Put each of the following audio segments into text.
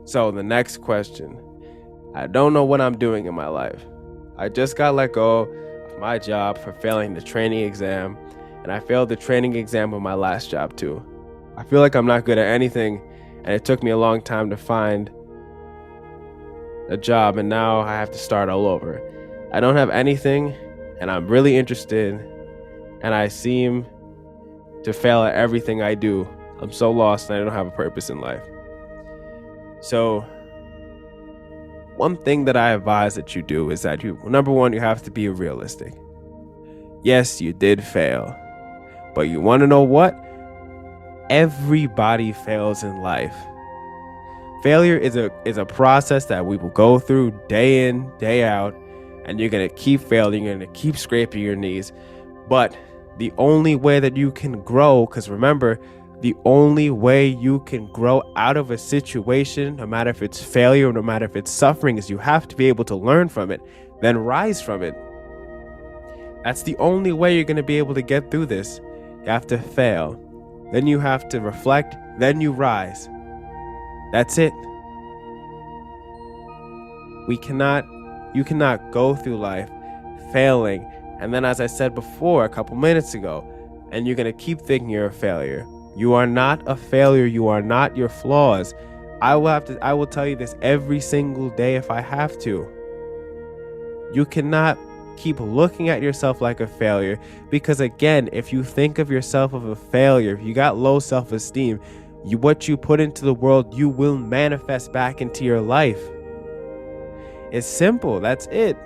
So the next question, I don't know what I'm doing in my life. I just got let go of my job for failing the training exam, and I failed the training exam of my last job too. I feel like I'm not good at anything, and it took me a long time to find a job, and now I have to start all over. I don't have anything, and I'm really interested, and I seem to fail at everything I do. I'm so lost, and I don't have a purpose in life. So one thing that I advise that you do is that number one, you have to be realistic. Yes, you did fail, but you want to know what? Everybody fails in life. Failure is a process that we will go through day in, day out, and you're going to keep failing, you're going to keep scraping your knees. But the only way that you can grow, because remember, the only way you can grow out of a situation, no matter if it's failure, no matter if it's suffering, is you have to be able to learn from it, then rise from it. That's the only way you're going to be able to get through this. You have to fail. Then you have to reflect, then you rise. That's it. You cannot go through life failing, and then, as I said before a couple minutes ago, and you're going to keep thinking you're a failure. You are not a failure. You are not your flaws. I will tell you this every single day if I have to. You cannot keep looking at yourself like a failure, because again, if you think of yourself as a failure, if you got low self-esteem, what you put into the world, you will manifest back into your life. It's simple. That's it.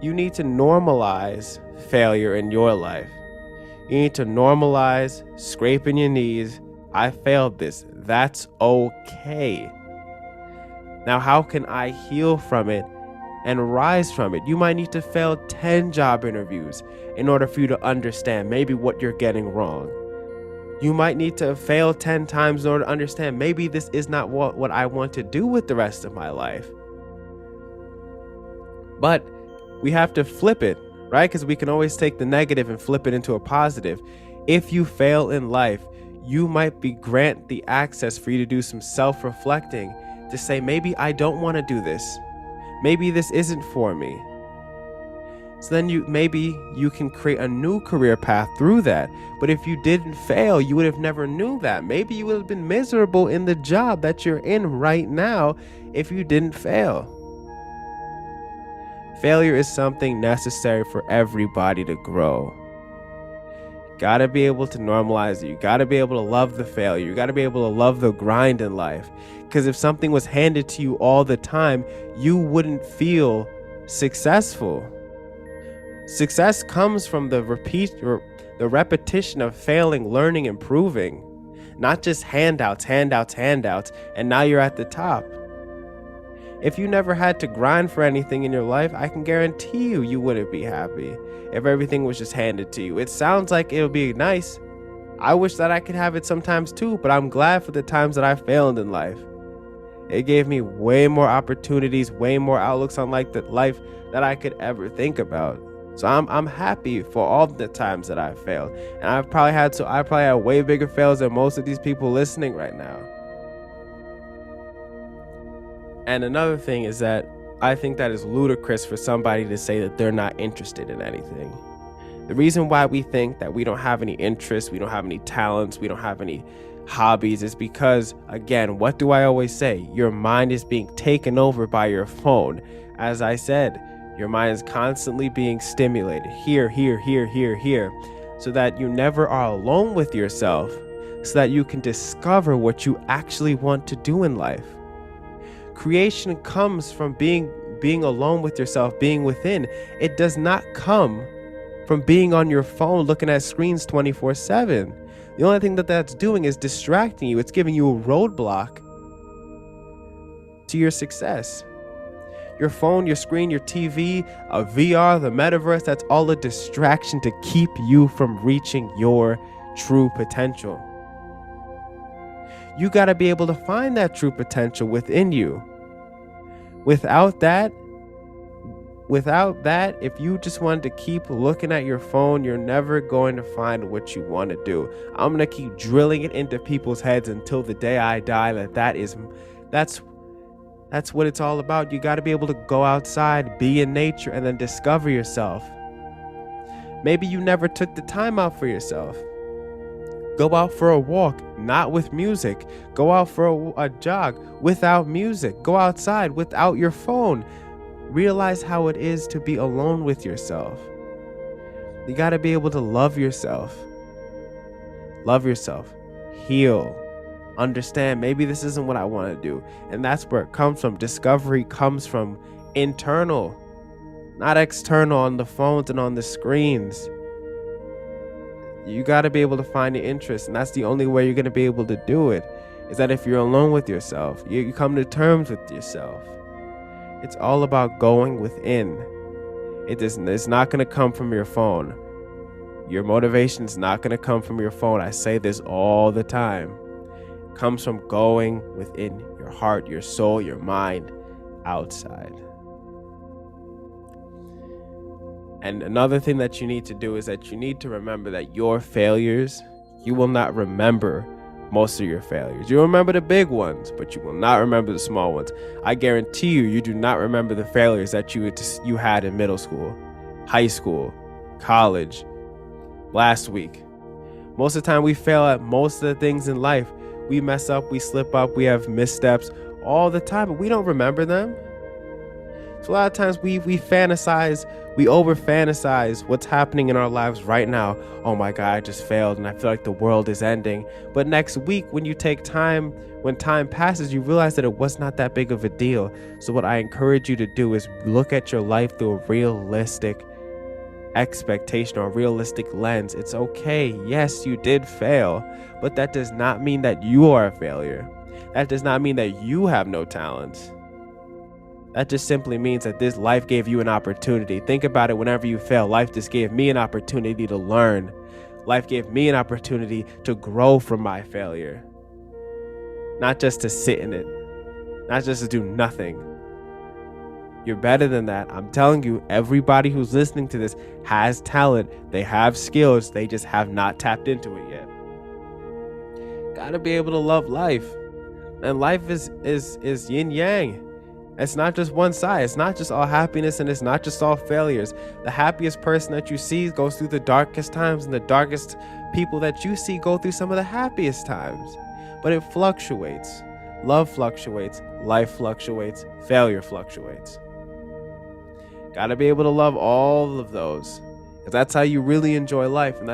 You need to normalize failure in your life. You need to normalize scraping your knees. I failed this. That's okay. Now, how can I heal from it and rise from it? You might need to fail 10 job interviews in order for you to understand maybe what you're getting wrong. You might need to fail 10 times in order to understand maybe this is not what I want to do with the rest of my life. But we have to flip it, right? Because we can always take the negative and flip it into a positive. If you fail in life, you might be grant the access for you to do some self-reflecting, to say, maybe I don't want to do this. Maybe this isn't for me. So then maybe you can create a new career path through that. But if you didn't fail, you would have never knew that. Maybe you would have been miserable in the job that you're in right now if you didn't fail. Failure is something necessary for everybody to grow. You gotta be able to normalize it. You gotta be able to love the failure. You gotta be able to love the grind in life. Because if something was handed to you all the time, you wouldn't feel successful. Success comes from the repetition of failing, learning, improving. Not just handouts, and now you're at the top. If you never had to grind for anything in your life, I can guarantee you wouldn't be happy if everything was just handed to you. It sounds like it would be nice. I wish that I could have it sometimes too, but I'm glad for the times that I failed in life. It gave me way more opportunities, way more outlooks on life that I could ever think about. So I'm happy for all the times that I failed. And I probably had way bigger fails than most of these people listening right now. And another thing is that I think that is ludicrous for somebody to say that they're not interested in anything. The reason why we think that we don't have any interests, we don't have any talents, we don't have any hobbies is because, again, what do I always say? Your mind is being taken over by your phone. As I said, your mind is constantly being stimulated here, so that you never are alone with yourself, so that you can discover what you actually want to do in life. Creation comes from being alone with yourself, being within. It does not come from being on your phone looking at screens 24/7. The only thing that's doing is distracting you. It's giving you a roadblock to your success. Your phone, your screen, your TV, a VR, the metaverse, that's all a distraction to keep you from reaching your true potential. You got to be able to find that true potential within you. Without that, Without that, if you just wanted to keep looking at your phone, you're never going to find what you want to do. I'm going to keep drilling it into people's heads until the day I die that's what it's all about. You got to be able to go outside, be in nature, and then discover yourself. Maybe you never took the time out for yourself. Go out for a walk, not with music. Go out for a jog without music. Go outside without your phone. Realize how it is to be alone with yourself. You got to be able to love yourself. Love yourself. Heal. Understand, maybe this isn't what I want to do. And that's where it comes from. Discovery comes from internal, not external on the phones and on the screens. You got to be able to find your interest, and that's the only way you're going to be able to do it, is that if you're alone with yourself, you come to terms with yourself. It's all about going within. It's not going to come from your phone. Your motivation is not going to come from your phone. I say this all the time. It comes from going within your heart, your soul, your mind, outside. And another thing that you need to do is that you need to remember that your failures, you will not remember most of your failures. You'll remember the big ones, but you will not remember the small ones. I guarantee you do not remember the failures that you had in middle school, high school, college, last week. Most of the time we fail at most of the things in life. We mess up, we slip up, we have missteps all the time, but we don't remember them. So a lot of times we fantasize, we over fantasize what's happening in our lives right now. Oh my God, I just failed and I feel like the world is ending. But next week, when you take time, when time passes, you realize that it was not that big of a deal. So what I encourage you to do is look at your life through a realistic expectation or a realistic lens. It's okay. Yes, you did fail, but that does not mean that you are a failure. That does not mean that you have no talents. That just simply means that this life gave you an opportunity. Think about it. Whenever you fail, life just gave me an opportunity to learn. Life gave me an opportunity to grow from my failure. Not just to sit in it. Not just to do nothing. You're better than that. I'm telling you, everybody who's listening to this has talent. They have skills. They just have not tapped into it yet. Gotta be able to love life. And life is yin yang. It's not just one side. It's not just all happiness and it's not just all failures. The happiest person that you see goes through the darkest times, and the darkest people that you see go through some of the happiest times. But it fluctuates. Love fluctuates. Life fluctuates. Failure fluctuates. Gotta be able to love all of those, because that's how you really enjoy life, and that's